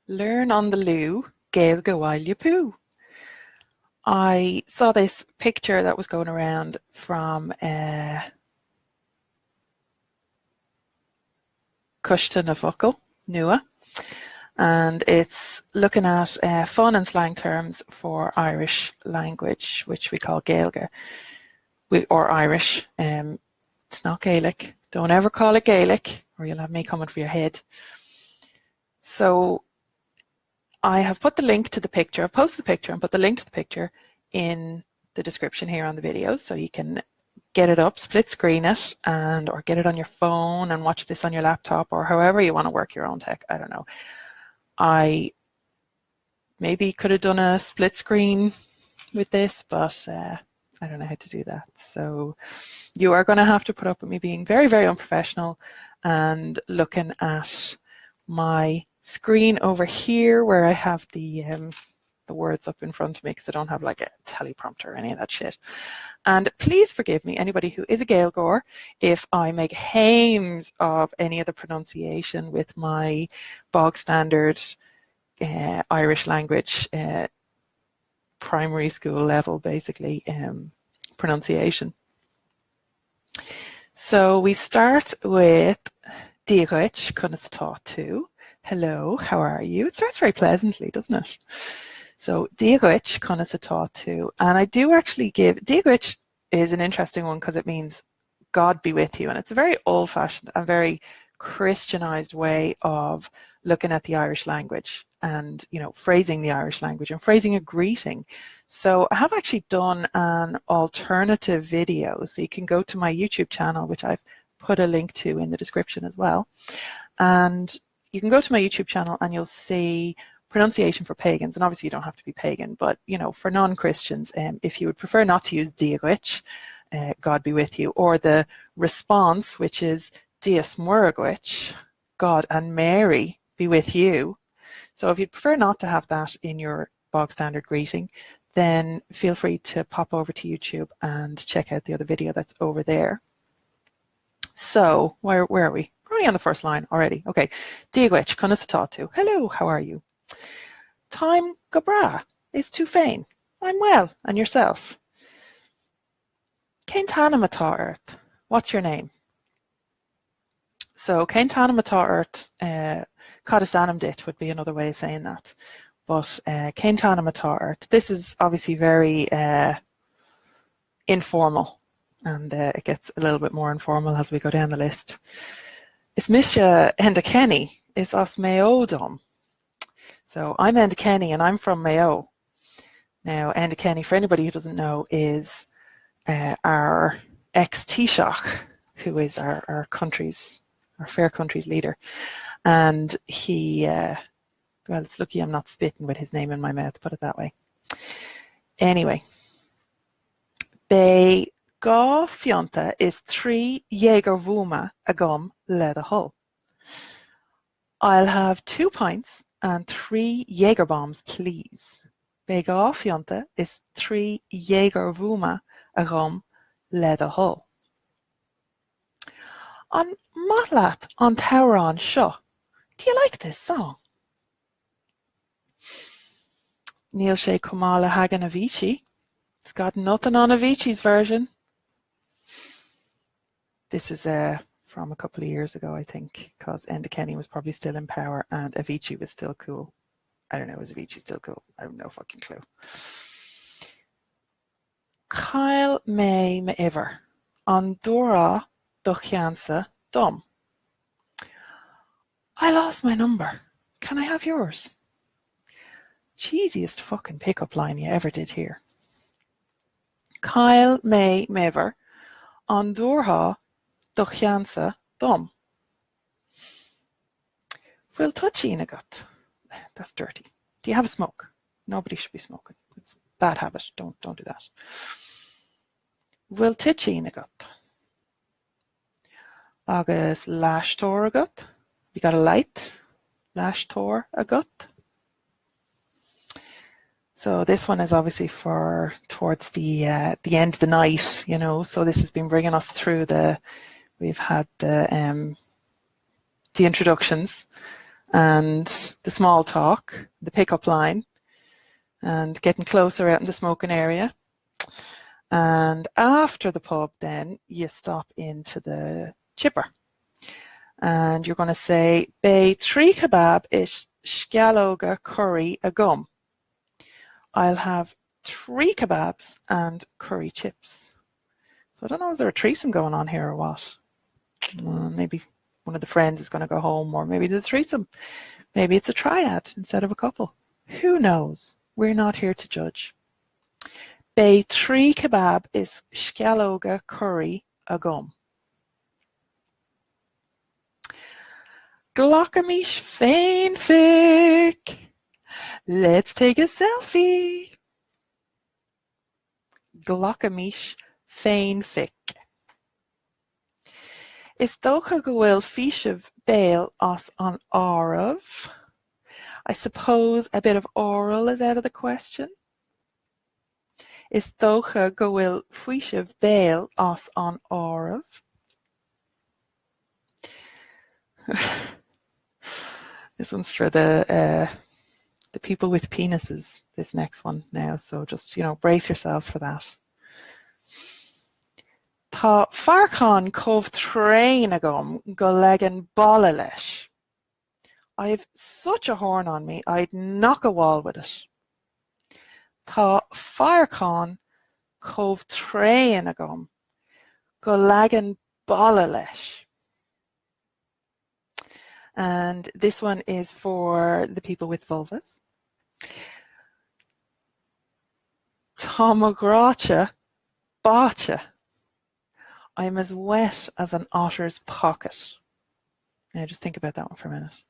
Learn on the loo, Gaeilgeoir poo. I saw this picture that was going around from Cúpla na Focail, nua, and it's looking at fun and slang terms for Irish language, which we call Gaeilge, or Irish. It's not Gaelic. Don't ever call it Gaelic, or you'll have me coming for your head. So I have put the link to the picture, I've posted the picture and put the link to the picture in the description here on the video, so you can get it up, split screen it, and or get it on your phone and watch this on your laptop, or however you want to work your own tech. I don't know. I maybe could have done a split screen with this, but I don't know how to do that. So you are going to have to put up with me being very, very unprofessional and looking at my screen over here where I have the words up in front of me, because I don't have like a teleprompter or any of that shit. And please forgive me, anybody who is a Gaeilgeoir, if I make hames of any of the pronunciation with my bog standard Irish language primary school level, basically, pronunciation. So we start with Gaeilge Conas Tátu. Hello, how are you? It starts very pleasantly, doesn't it? So Gaeilge Conas Tátu, and I do actually give, Gaeilge is an interesting one because it means God be with you, and it's a very old-fashioned and very Christianized way of looking at the Irish language and, you know, phrasing the Irish language and phrasing a greeting. So I have actually done an alternative video, so you can go to my YouTube channel, which I've put a link to in the description as well, and you can go to my YouTube channel and you'll see pronunciation for pagans. And obviously you don't have to be pagan, but, you know, for non-Christians, if you would prefer not to use Gaeilge, God be with you, or the response, which is Dios Mórrígan, God and Mary be with you. So if you'd prefer not to have that in your bog standard greeting, then feel free to pop over to YouTube and check out the other video that's over there. So where are we? We're only on the first line already. Okay. Gaeilge Conas Tátu. Hello, how are you? Time go bra is too fain. I'm well, and yourself? Cén Tanam atá ort. What's your name? So Cén Tanam atá ort, Cadas Anam dit would be another way of saying that. But Cén Tanam atá ort. This is obviously very informal, and it gets a little bit more informal as we go down the list. Is Misha Enda Kenny is us Mayo dom. So I'm Enda Kenny and I'm from Mayo. Now Enda Kenny, for anybody who doesn't know, is our ex-Taoiseach, who is our country's, our fair country's leader. And he, well, it's lucky I'm not spitting with his name in my mouth, put it that way. Anyway, Be Gá Fionta is 3 Jaeger Vuma agum leather hull. I'll have 2 pints and 3 Jaeger bombs, please. Be Gá Fionta is 3 Jaeger Vuma agum leather hull. On Matlat on Tauron Shaw. Do you like this song? Neil Shea Kamala Hagan Avicii. It's got nothing on Avicii's version. This is from a couple of years ago, I think, because Enda Kenny was probably still in power and Avicii was still cool. I don't know, was Avicii still cool? I have no fucking clue. Kyle May Maiver on Dora Dochansa Dom. I lost my number. Can I have yours? Cheesiest fucking pickup line you ever did here. Kyle May Maiver on Dora Dochansa Dom. Will touch in a gut. That's dirty. Do you have a smoke? Nobody should be smoking. It's a bad habit. Don't do that. Will touch in a gut. Agus lash tor a gut. You got a light. Lash tor a gut. So this one is obviously for towards the end of the night, you know. So this has been bringing us through we've had the introductions, and the small talk, the pickup line, and getting closer out in the smoking area. And after the pub, then you stop into the chipper. And you're going to say, Bé trí kebab is scialóga curry a gum. I'll have 3 kebabs and curry chips. So I don't know, is there a threesome going on here or what? Maybe one of the friends is going to go home, or maybe there's a threesome. Maybe it's a triad instead of a couple. Who knows? We're not here to judge. Bé trí kebab is scialóga curry a gum. Glockamísh féin fic. Let's take a selfie. Glockamísh féin fic. Is dócha go bhfuil físibh béal as an áireamh? I suppose a bit of oral is out of the question. Is dócha go bhfuil físibh béal as an áireamh? This one's for the people with penises, this next one now, so just, brace yourselves for that. Tá farcán comh train agam go legan balla leis. I've such a horn on me, I'd knock a wall with it. Tá farcán comh train agam go legan balla leis. And this one is for the people with vulvas. Tá mo gráte báte. I'm as wet as an otter's pocket. Now just think about that one for a minute.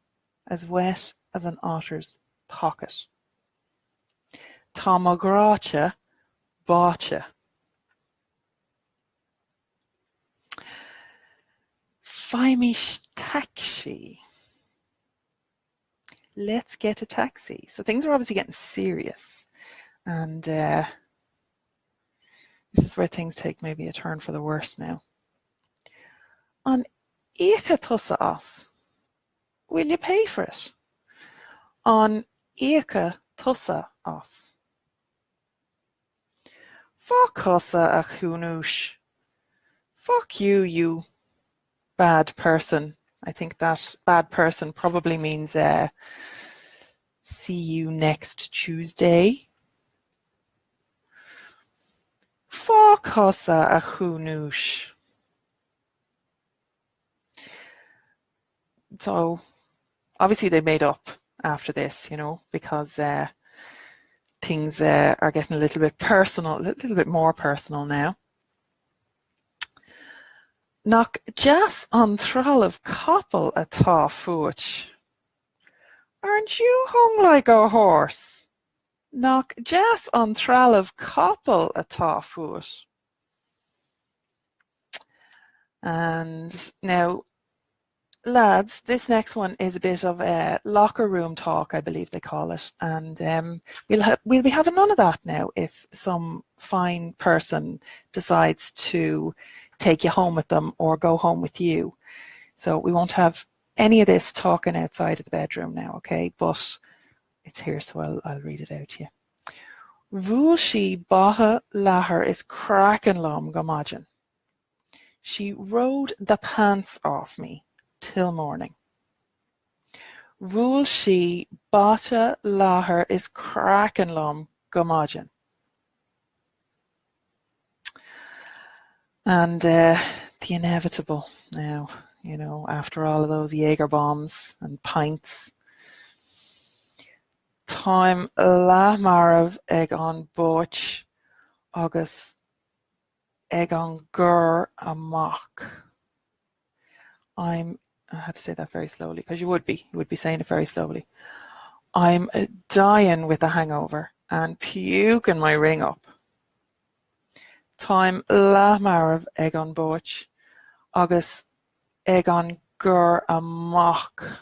As wet as an otter's pocket. Tá mo gráte báte. Feimish taxi. Let's get a taxi. So things are obviously getting serious. And this is where things take maybe a turn for the worse now. An éiche tusa as. Will you pay for it? An éiche tusa as. Fuck husa a chúnúis. Fuck you, you bad person. I think that bad person probably means see you next Tuesday. Fuck husa a chúnúis. So obviously they made up after this, because things are getting a little bit personal, a little bit more personal now. Nach jas an tralav couple atá fuach. Aren't you hung like a horse? Nach jas an tralav couple atá fuach. And now, lads, this next one is a bit of a locker room talk, I believe they call it. And we'll be having none of that now if some fine person decides to take you home with them or go home with you. So we won't have any of this talking outside of the bedroom now, okay? But it's here, so I'll read it out to you. Bhúil she batha láthair is cracking lom gamajin. She rode the pants off me till morning. Bhúil she batha láthair is cracking lom gamajin. And the inevitable now, after all of those Jaeger bombs and pints. Time lahmarav ag an bóch agus ag an gur amach. I had to say that very slowly because you would be saying it very slowly. I'm dying with a hangover and puking my ring up. Time lahmarav ag an bóch agus ag an gur amach.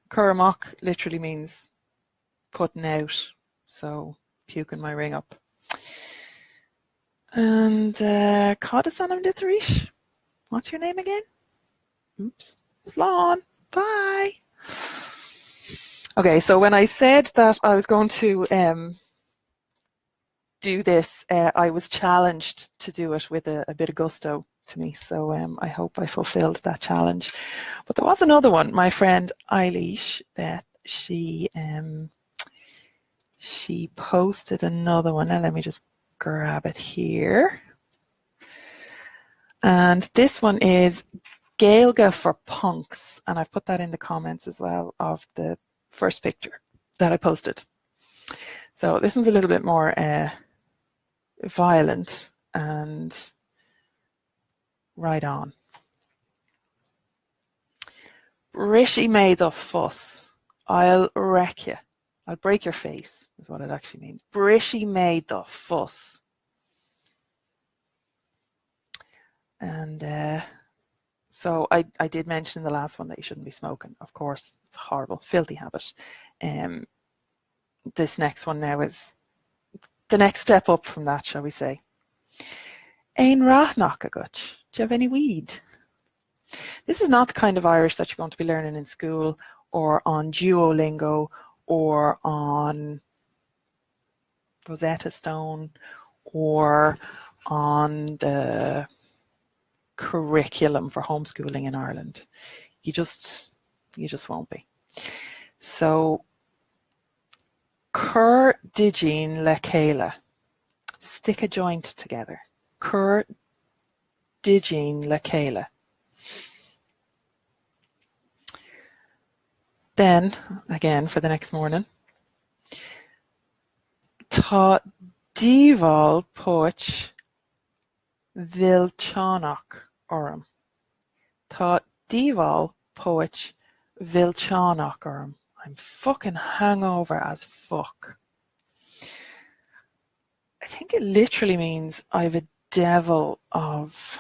Gur amach literally means putting out, so puking my ring up. And Cod is on him Ditterish. What's your name again? Oops. Slán. Bye. Okay, so when I said that I was going to do this, I was challenged to do it with a bit of gusto to me. So I hope I fulfilled that challenge. But there was another one. My friend Gaeilge, that she posted another one. Now let me just grab it here. And this one is Gaeilge for punks, and I've put that in the comments as well of the first picture that I posted. So this one's a little bit more violent and right on. Brishy made the fuss. I'll wreck you. I'll break your face is what it actually means. Brishy made the fuss. And so I did mention in the last one that you shouldn't be smoking. Of course, it's a horrible, filthy habit. This next one now is the next step up from that, shall we say. Ein Rathnach a gutch. Do you have any weed? This is not the kind of Irish that you're going to be learning in school or on Duolingo or on Rosetta Stone or on the curriculum for homeschooling in Ireland. You just won't be. So Cur digin le céile. Stick a joint together. Cur digin le céile. Then, again for the next morning, Tá díbhal poich Vilchánach orm. Tá díbhal poich Vilchánach orm. I'm fucking hungover as fuck. I think it literally means I've a devil of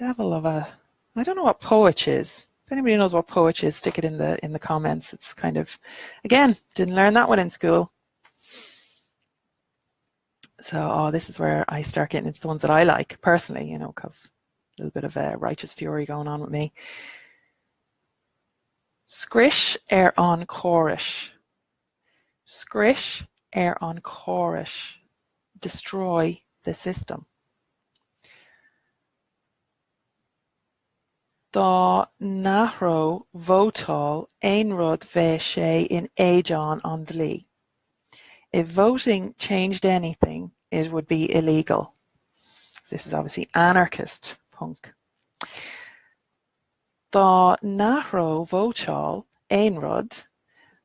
a, I don't know what poich is. If anybody knows what poich is, stick it in the comments. It's kind of, again, didn't learn that one in school. So, this is where I start getting into the ones that I like personally, you know, because a little bit of a righteous fury going on with me. Scrish on chorish. Scrish on chorish. Destroy the system. Dá nachró vótáil ein rud bheith sé in éideán an dlí. If voting changed anything, it would be illegal. This is obviously anarchist punk. Dá nachró vótáil ein rud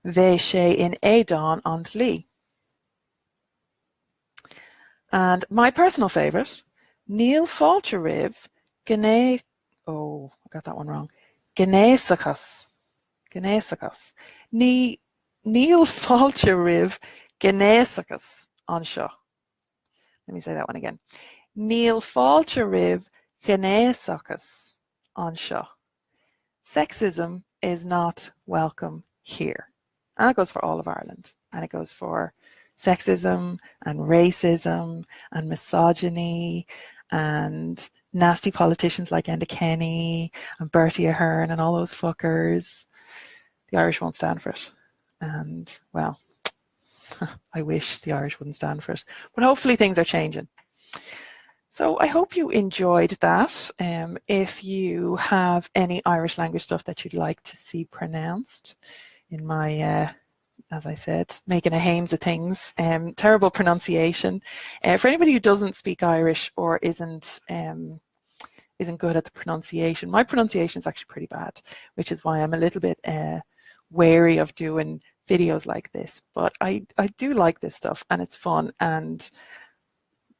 bheith sé in éideán an dlí. And my personal favourite, Níl fáilte ribh gné, oh, I got that one wrong. Gnéasachas. Gnéasachas. Níl fáilte ribh gnéasachas an seo. Let me say that one again. Níl fáilte ribh gnéasachas an seo. Sexism is not welcome here. And that goes for all of Ireland. And it goes for sexism and racism and misogyny and nasty politicians like Enda Kenny and Bertie Ahern and all those fuckers. The Irish won't stand for it. And, well, I wish the Irish wouldn't stand for it. But hopefully things are changing. So I hope you enjoyed that. If you have any Irish language stuff that you'd like to see pronounced in my, as I said, making a hames of things, terrible pronunciation. For anybody who doesn't speak Irish or isn't good at the pronunciation, my pronunciation is actually pretty bad, which is why I'm a little bit wary of doing videos like this. But I do like this stuff and it's fun, and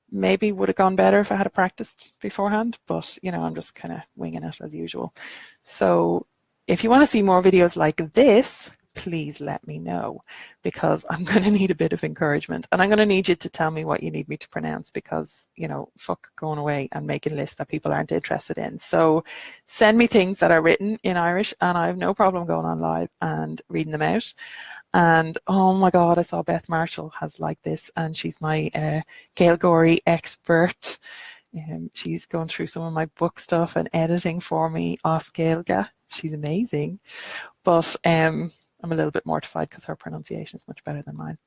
maybe would have gone better if I had practiced beforehand, but you know, I'm just kind of winging it as usual. So if you want to see more videos like this, please let me know, because I'm going to need a bit of encouragement, and I'm going to need you to tell me what you need me to pronounce, because, you know, fuck going away and making lists that people aren't interested in. So send me things that are written in Irish and I have no problem going on live and reading them out. And oh my God, I saw Beth Marshall has liked this, and she's my Gaeilgeoir expert. She's going through some of my book stuff and editing for me, Os Gaeilge. She's amazing. But I'm a little bit mortified because her pronunciation is much better than mine.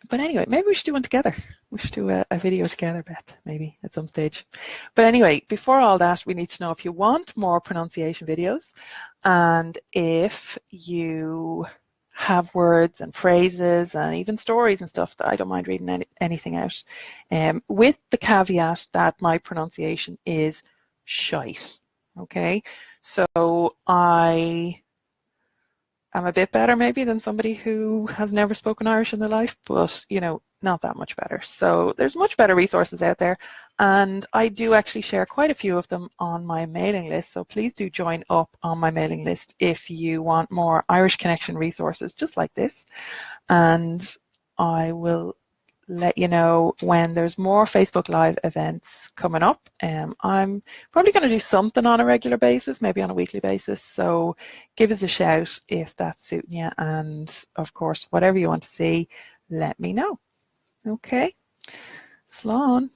But anyway, maybe we should do one together. We should do a video together, Beth, maybe at some stage. But anyway, before all that, we need to know if you want more pronunciation videos and if you have words and phrases and even stories and stuff that I don't mind reading anything out, with the caveat that my pronunciation is shite. Okay, so I am a bit better maybe than somebody who has never spoken Irish in their life, but you know, not that much better. So there's much better resources out there, and I do actually share quite a few of them on my mailing list, so please do join up on my mailing list if you want more Irish Connection resources just like this, and I will let you know when there's more Facebook Live events coming up. I'm probably going to do something on a regular basis, maybe on a weekly basis, so give us a shout if that's suiting you, and of course whatever you want to see, let me know. Okay, slán.